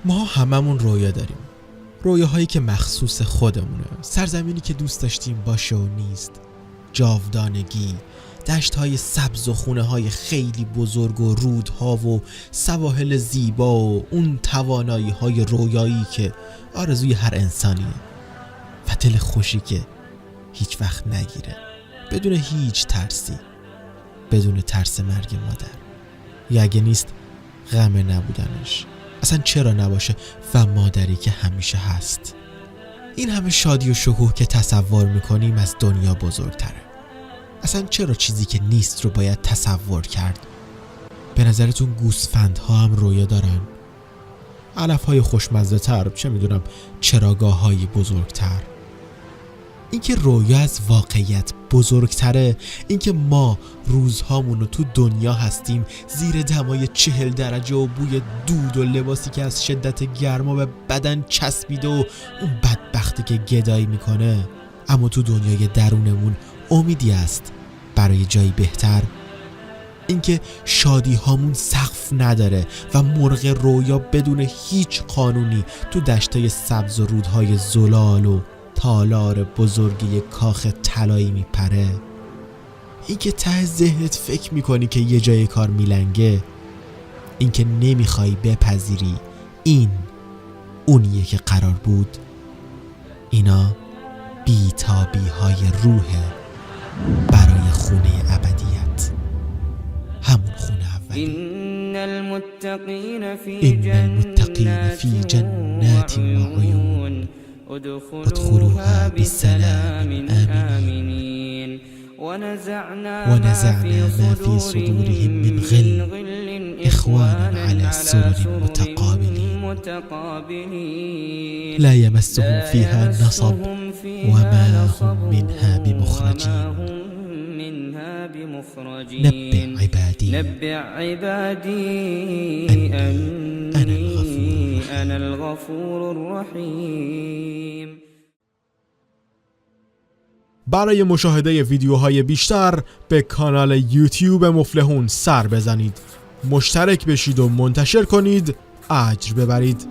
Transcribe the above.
ما هممون رویا داریم، رویاهایی که مخصوص خودمونه، سرزمینی که دوست داشتیم باشه و نیست، جاودانگی، دشت‌های سبز و خونه‌های خیلی بزرگ و رودها و سواحل زیبا و اون توانایی‌های رویایی که آرزوی هر انسانیه و دل خوشی که هیچ وقت نگیره، بدون هیچ ترسی، بدون ترس مرگ مادر، یا اگه نیست غم نبودنش، اصلا چرا نباشه، و مادری که همیشه هست. این همه شادی و شکوه که تصور میکنیم از دنیا بزرگتره. اصلا چرا چیزی که نیست رو باید تصور کرد؟ به نظرتون گوسفندها هم رویا دارن؟ علفهای خوشمزه تر، چه میدونم چراگاه های بزرگتر. اینکه رویا از واقعیت بزرگتره، اینکه ما روزهامونو تو دنیا هستیم زیر دمای 40 درجه و بوی دود و لباسی که از شدت گرما به بدن چسبیده و اون بدبختی که گدایی میکنه، اما تو دنیای درونمون امیدی است برای جایی بهتر. اینکه شادی هامون سقف نداره و مرغ رویا بدون هیچ قانونی تو دشتای سبز و رودهای زلال و تالار بزرگی کاخ طلایی میپره. اینکه ته ذهنت فکر میکنی که یه جای کار میلنگه. اینکه نمیخوای بپذیری این اونیه که قرار بود. اینا بیتابی های روحه برای خونه ابدیت، همون خونه اولی. إن المتقين في جنات وعيون ادخلوها بسلام آمنين ونزعنا ما في صدورهم من غل إخوانا على سرر متقابلين لا يمسهم فيها نصب وما هم منها بمخرجين نبئ عبادي أنا الغفور الرحيم. برای مشاهده ویدیوهای بیشتر به کانال یوتیوب مفلحون سر بزنید، مشترک بشید و منتشر کنید، اجر ببرید.